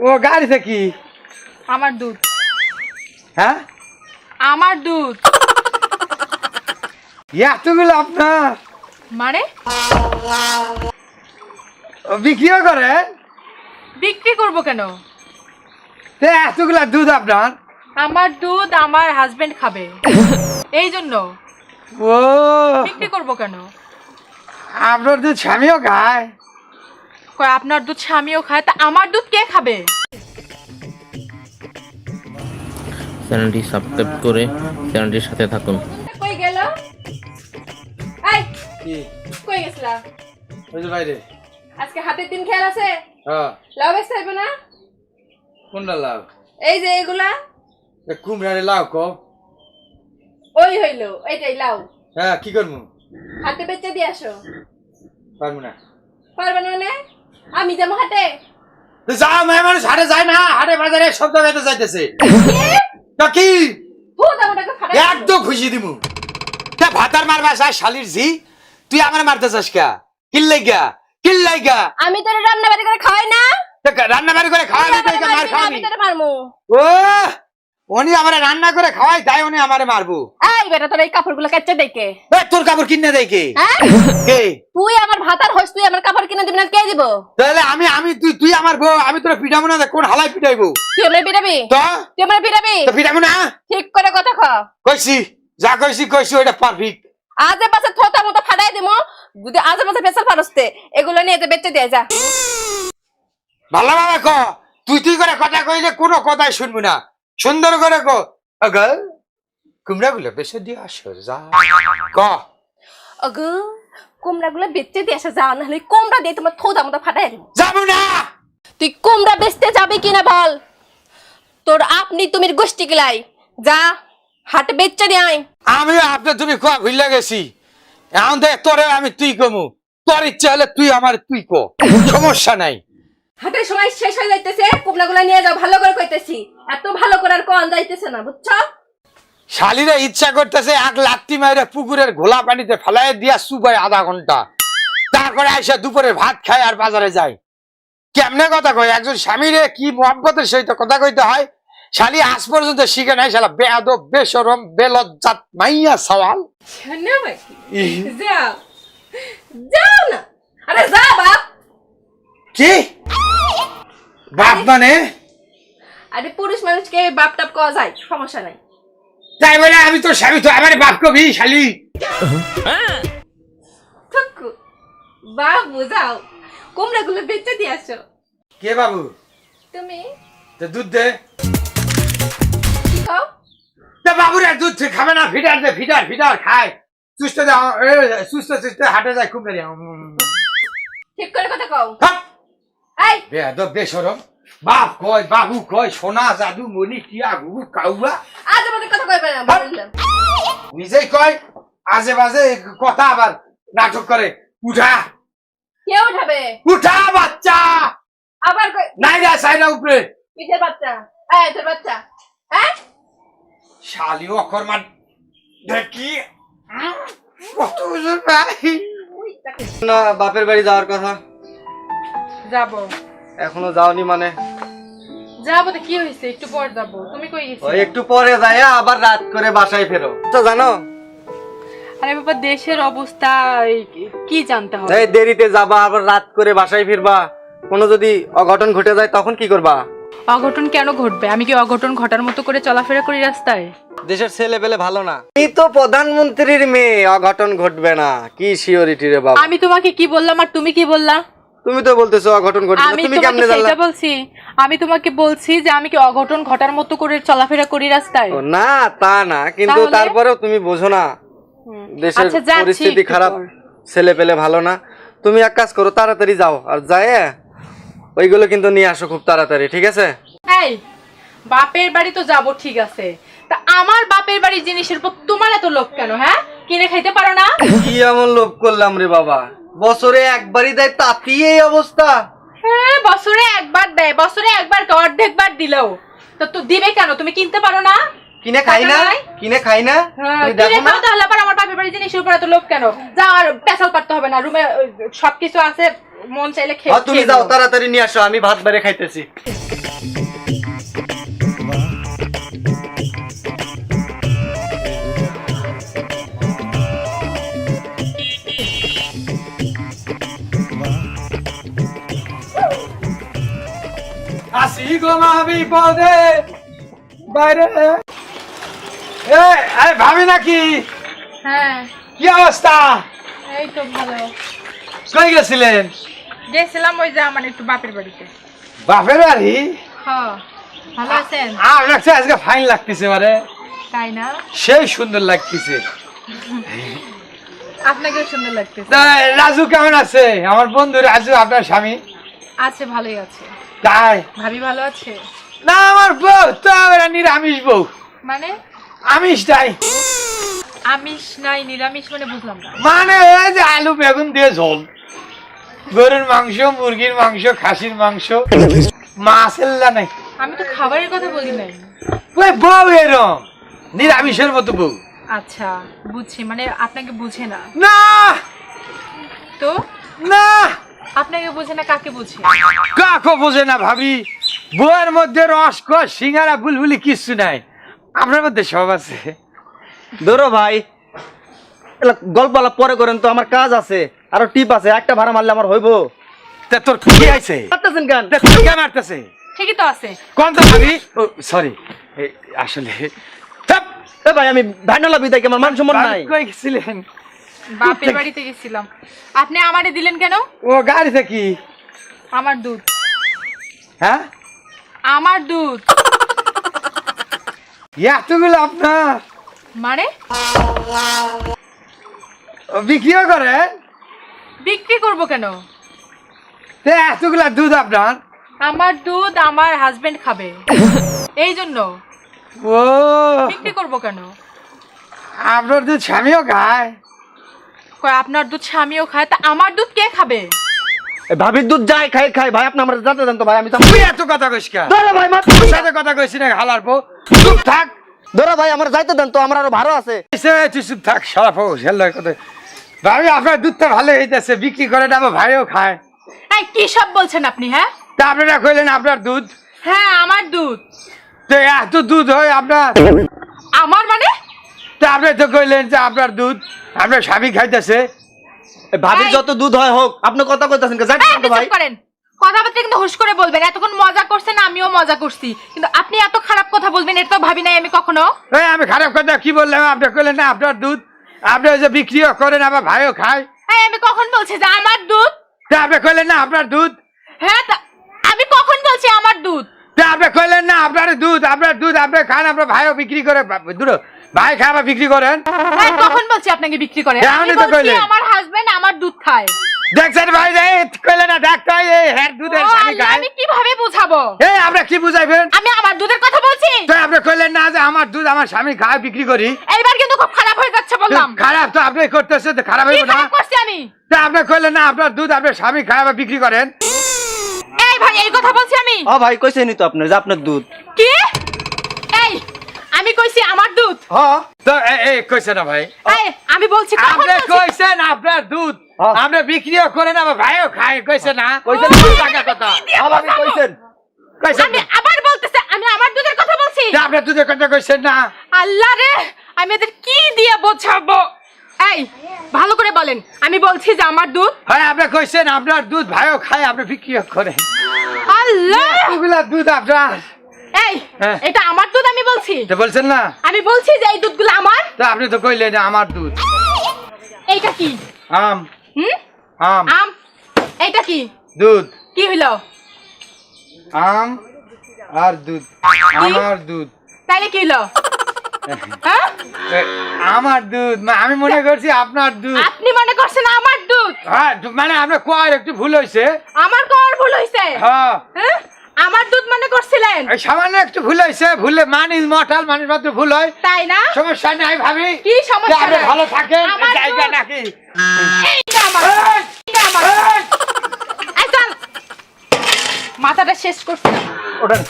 ও গাড়িতে কি? আমার দুধ। হ্যাঁ আমার দুধ। এতগুলো আপনার মানে বিক্রিও করে? বিক্রি করব কেন? এতগুলা দুধ আপনার? আমার দুধ আমার হাজবেন্ড খাবে, এই জন্য। ও বিক্রি করব কেন? আপনার দুধ স্বামীও খায়? কয় আপনার দুধ স্বামীও খায়, তা আমার দুধ কে খাবে? চ্যানেলটি সাবস্ক্রাইব করে চ্যানেলটির সাথে থাকুন। কই গেল? এই কি কই গেছলা? ওই যে বাইরে। আজকে হাতের দিন খেয়াল আছে? হ্যাঁ। লাউ বেচতে হইব না? কোনটা লাভ? এই যে এগুলা। কুমড়ারে লাভ কো? ওই হইলো এইটাই লাউ। হ্যাঁ কি করবো? হাতে বেচে দিয়ে আসো। পারবো না। পারবে না মানে? আমি যাবো হাটে। যা মেয়ে মানুষ হাটে যায় না, হাটে বাজারে সব জায়গাতে যাইতেছে। তা কি একদম খুশি দিমু। তা ভাতার মারবা চাই শালির জি, তুই আমার মারতে চাস কা? কিল্লাই গা আমি তোর রান্না বাড়ি করে খাওয়াই না। রান্না বাড়ি করে খাওয়াই না, তুই মার খাওয়াবি। আমি তোরে মারমু। ও উনি আমারে রান্না করে খাওয়াই, তাই উনি আমারে মারবো। এই বেটা তোর এই কাপড়গুলো কেচে দেই কে? তোর কাপড় কিনে দেয় কে? হ্যাঁ কে? তুই আমার ভাতার হইস, তুই আমার কাপড় কিনে দিবি না, কে দিব? তাহলে আমি তুই আমার বউ, আমি তোর পিটাবো না, কোন হালাই পিটাইবো? তুই আমার বিরাবি? তো তুই আমার বিরাবি? তো পিটাবো না? ঠিক করে কথা ক। কইছি যা কইছি ওটা পারফেক্ট। আজে পাশে থোতা মতো ফাটাই দিমু, যদি আজে পাশে ফেসাল ফারস্তে এগুলো নিয়ে যে বেচে দিয়ে যা। ভালো ভাবে ক, তুই করে কথা কইলে কোনো কথাই শুনবি না। সুন্দর করে ক। আগা কুমড়া গুলো বেশি দিয়ে আসো যা ক। আগো কুমড়াগুলো বেচে দিয়ে আসা, যা না হলে কুমড়া দিয়ে তোমার থোতা মতো ফাটাই দিমু। যাবো না। তুই কুমড়া বেচতে যাবি কিনা বল? তোর আপনি তুমির গোষ্ঠী গিলাই যা হাটে বেচে দিয়ে আয়। আমি আপনি তুমি ক ভুলে গেছি। এখন দেখ তোরে আমি তুই কমু, তোর ইচ্ছা হলে তুই আমার তুই ক, সমস্যা নাই। হাটের সময় শেষ হয়ে যাইতেছে, কুমড়াগুলো নিয়ে যাও, ভালো করে কইতেছি। এত ভালো করে আর কোন যাইতেছে না, বুঝছো? শালিরা ইচ্ছা করতেছে এক লাত্তি মাইরে পুকুরের ঘোলা পানিতে ফেলাই দিয়া সুবাই আধা ঘন্টা, তারপরে আইসা দুপুরে ভাত খায় আর বাজারে যায়। কেমনে কথা কয় একজন স্বামীরে কি মহব্বতের সহিত কথা কইতে হয়, শালি আজ পর্যন্ত শিখে নাই। শালা বেয়াদব বেশরম বেলজ্জাত মাইয়া সওয়াল। যাও যাও না, আরে যা বাপ। কি বাপ মানে? আরে পুরুষ মানুষকে বাপ টাপ কওয়া যায়, সমস্যা নাই। তাই বলে আমি তো স্বামী, তো আমার বাপ কবি শালি। থুকু বাবু যাও, কুমড়াগুলো বেচে দিয়ে আসো। কে বাবু? তুমি তো দুধ দে। কি খাও? তা বাবুরা দুধ খাবে না? ফিডার দে, ফিডার খায়। সুস্থ সুস্থ হাটে যায় খুব বেরিয়ে। ঠিক করে কথা কও। এই বেয়াদব বেশরম বাপ কয়, বাবু কয়, সোনা জাদু মনি টিয়া গুবু কাউয়া। আজ আমাদের কথা কইবে না, বললাম। নিজেই কয় আজে বাজে কথা, আবার নাটক করে। উঠা কে উঠাবে? উঠা বাচ্চা আবার কই নাই রে সাইরা উপরে। পিঠের বাচ্চা, এই তোর বাচ্চা। হ্যাঁ শালি অক্ষর মান দেখি কত ওজন ভাই। না বাপের বাড়ি যাওয়ার কথা, যাবো। এখনো যাওনি মানে? যাবো তো কি হইছে, একটু পর যাবো। তুমি কই গেছো? ওই একটু পরে যায় আবার রাত করে বাসায় ফেরো তো, জানো? আরে বাবা দেশের অবস্থা কি জানতে হবে? এই দেরিতে যাবা আবার রাত করে বাসায় ফিরবা, কোনো যদি অঘটন ঘটে যায় তখন কি করবা? অঘটন কেন ঘটবে? আমি কি অঘটন ঘটার মতো করে চলাফেরা করি রাস্তায়? দেশের ছেলে পেলে ভালো না, এই তো প্রধানমন্ত্রীর মেয়ে, অঘটন ঘটবে না কি সিওরিটি রে বাবা? আমি তোমাকে কি বললাম আর তুমি কি বললা? তুমি তো বলতেছো অঘটন ঘটবে না, আমি তুমি তোমাকে কেমনে জানলা? সেটা বলছি, আমি তোমাকে বলছি যে আমি কি অঘটন ঘটার মতো করে চলাফেরা করি রাস্তায়? ও না তা না, কিন্তু তাহলে? তারপরেও তুমি বোঝো না দেশের আচ্ছা, যাচ্ছি পরিস্থিতি একটু খারাপ, পর। ছেলে পেলে ভালো না। তুমি এক কাজ করো, তাড়াতাড়ি যাও আর যায় ওইগুলো কিন্তু নিয়ে আসো খুব তাড়াতাড়ি, ঠিক আছে? এই বাপের বাড়ি তো যাব, ঠিক আছে, তা আমার বাপের বাড়ির জিনিসের উপর তোমার এত লোভ কেন? হ্যাঁ কিনে খাইতে পারো না? কি এমন লোভ করলাম রে বাবা? বছরে একবারই দেয়, তাতেই এই অবস্থা? হ্যাঁ বছরে একবার দেয়, বছরে একবার কে অর্ধেকবার দিলেও তো দিবে কেন? তুমি কিনতে পারো না? কিনে খাই না, কিনে খাই না, তুমি কিনে দেখো না? খাও, তাহলে আবার আমার বাপের বাড়ির জিনিসের উপর এত লোভ কেন? যা আর পেছাল পারতে হবে না, রুমে সবকিছু আছে, মন চাইলে তুমি যাও তাড়াতাড়ি নিয়ে আসো, আমি ভাত বেড়ে খাইতেছি। আসি গো মাবি পদে বাইরে এই ভাবি নাকি? হ্যাঁ, কি অবস্থা? এই তো ভালো। কই গেছিলেন? গেছিলাম ওই যে আমার একটু বাপের বাড়িতে। বাপের বাড়ি? হ্যাঁ, ভালো আছেন? আপনার আজকে ফাইন লাগতেছে মানে তাই না? সেই সুন্দর লাগতেছে। আপনাকেও সুন্দর লাগতেছে। তা রাজু কেমন আছে? আমার বন্ধু রাজু, আপনার স্বামী? আছে, ভালোই আছে। তাই ভাবি ভালো আছে? না, আমার বউ তো নিরামিষ বউ। মানে আমিষ নাই, আমিষ নাই নিরামিষ মানে বুঝলাম না। মানে ওই যে আলু বেগুন দিয়ে ঝোল, গরুর মাংস, মুরগির মাংস, খাসির মাংস, মাছের নাই। আমি তো খাবারের কথা বলি নাই। ওই বউ এরম নিরামিষের মতো বউ। আচ্ছা, বুঝছি, মানে আপনাকে বুঝে না না তো। না, আপনাকে বুঝে না, কাকে বুঝে? কাকো বোঝে না ভাবি। বউয়ের মধ্যে রস কস সিঙ্গারা বুলবুলি কিচ্ছু নাই, আপনার মধ্যে সব আছে। ধরো ভাই, গল্প আলাপ পরে করেন তো, আমার কাজ আছে, আরো টিপ আছে, একটা ভাড়া মারলে আমার হইবো। তা তোর কি আছে? পারতেছেন কেন? তা তোর কে মারতেছে? ঠিকই তো আছে। কোন তো ভাবি? ও সরি, আসলে থাপ। এ ভাই, আমি ভাইনালা বিদায়, আমার মান সম্মান নাই। কই গেছিলেন? বাপের বাড়িতে গেছিলাম। আপনি আমারে দিলেন কেন? ও গাড়িতে কি? আমার দুধ। হ্যাঁ, আমার দুধ এতগুলো আপনার মানে বিক্রিও করেন? বিক্রি করব কেন? তা এতগুলা দুধ আপনার? আমার দুধ আমার হাজবেন্ড খাবে, এই জন্য। ও, বিক্রি করব কেন? আপনার দুধ স্বামীও খায়? কয় আপনার দুধ স্বামীও খায়, তা আমার দুধ কে খাবে? ভাবির দুধ যাই খাই খাই ভাই, আপনি আমার জানতে দেন তো ভাই। আমি তুই এত কথা কইস কা? ধরো ভাই, তোর সাথে কথা কইছি না হালার পো। চুপ থাক। ধরো ভাই, আমার যাইতে দেন তো, আমার আরো ভাড়া আছে। তুই চুপ থাক, সারা পো হেল্লাই কথা। ভাবি আপনার দুধটা ভালো হইতেছে, বিক্রি করে না, আমার ভাইও খায়। এই কি সব বলছেন আপনি? হ্যাঁ, তা আপনারা কইলেন আপনার দুধ? হ্যাঁ আমার দুধ। তো এত দুধ হয় আপনার? আমার মানে? তা আপনি তো কইলেন যে আপনার দুধ আপনার স্বামী খাইতেছে। ভাবির এই। যত দুধ হয় হোক, আপনি কথা কইতাছেন কে? যাইতে এই, দেন আপনি তো ভাই। চুপ করেন। কথাবার্তা কিন্তু হুশ করে বলবেন। এতক্ষণ মজা করছেন, আমিও মজা করছি, কিন্তু আপনি এত খারাপ কথা বলবেন এটা তো ভাবি নাই আমি কখনো। এই আমি খারাপ কথা কি বললাম? আপনি কইলেন না আপনার দুধ, আপনি ওই যে বিক্রিও করেন, আমার ভাইও খায়। এই আমি কখন বলছি যে আমার দুধ? তা আপনি কইলেন না আপনার দুধ? হ্যাঁ, আমি কখন বলছি আমার দুধ? তা আপনি কইলেন না আপনার দুধ, আপনার দুধ আপনি খান, আপনার ভাইও বিক্রি করে। দূর ভাই খায় আবার বিক্রি করেন। এই কখন বলছি আপনাকে বিক্রি করে? হ্যাঁ, আমি আপনি তো বলছি কইলেন। আমার হাজবেন্ড আমার দুধ খায়। দেখছেন ভাই, কইলেন না ডাক্তার এই হের দুধের ও স্বামী আল্লাহ, খায়। আমি কিভাবে বুঝাবো? এই আপনি কি বুঝাইবেন? আমি আমার দুধের কথা বলছি। তো আপনি কইলেন না যে আমার দুধ আমার স্বামী খায়, বিক্রি করি। এইবার কিন্তু খুব খারাপ হয়ে যাচ্ছে বললাম। খারাপ তো আপনি করতেছেন, তো খারাপ কি হইব না? খারাপ করছি আমি? তা আপনি কইলেন না আপনার দুধ আপনার স্বামী খায় আবার বিক্রি করেন। এই ভাই, এই কথা বলছি আমি? ও ভাই, কইছেনই তো আপনার যে আপনার দুধ। কি? এই আমি কইছি আমার দুধ? হ্যাঁ, তো এই কইছে না ভাই? এই আমি বলছি কখন আপনি বলছি? কইছেন আপনার দুধ হ্যাঁ। আপনি বিক্রিও করেন, আমার ভাইও খায়, কইছে না? কইছেন ও, তো টাকা কথা কি দিয়ে ভাবি বোঝাবো? কইছেন। কইছেন আমি না? আবার বলতেছে আমি আমার দুধের কথা বলছি। তা আপনার দুধের কথা কইছেন না? আল্লাহ রে, আমি এদের কি দিয়ে বোঝাবো? এই ভালো করে বলেন, আমি বলছি যে আমার দুধ। হ্যাঁ, আপনি কইছেন আপনার দুধ ভাইও খায়, আপনি বিক্রিও করেন। আল্লাহ, ওগুলা দুধ আপনার? এই হ্যাঁ। এটা আমার দুধ আমি বলছি। তো বলছেন না? আমি বলছি যে এই দুধগুলো আমার। তা আপনি তো কইলেন আমার দুধ। এইটা কি? আম হুম, আম আম। এইটা কি? দুধ। কি হইলো? আম আর দুধ, আমার দুধ। তাইলে কি হইলো? হ্যাঁ, এ, আমার দুধ আমি মনে করছি আপনার দুধ। আপনি মনে করছেন আমার দুধ? হ্যাঁ, মানে আপনার কোয়ার একটু ভুল হয়েছে। আমার কোর ভুল হইছে? হ্যাঁ, হ্যাঁ, আমার দুধ মনে করছিলেন? এই সামান্য একটু ভুল হয়েছে, ভুলে মানুষ মটাল মানুষ মাত্র ভুল হয়, তাই না? সমস্যা নাই ভাবি। কি সমস্যা আপনি নাই? ভালো থাকেন, আমার জায়গা দুধ। নাকি? এইটা আমার। এই, এইটা আমার। এই, এই চল। মাথাটা শেষ করছি না। ওঠেন।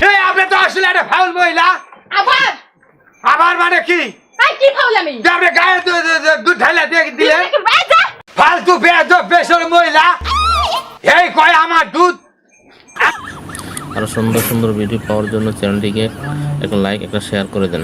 এই আপনি তো আসলে একটা ফাউল মহিলা। আবার আবার মানে কি? এই কি ফাউল আমি? যে আপনি গায়ে দুধ ঢাইলা দিয়ে দিলেন। এই যা। ফালতু বেয়াদব বেসর মহিলা এই কয় আমার দুধ। আরো সুন্দর সুন্দর ভিডিও পাওয়ার জন্য চ্যানেলটিকে একটা লাইক একটা শেয়ার করে দেন।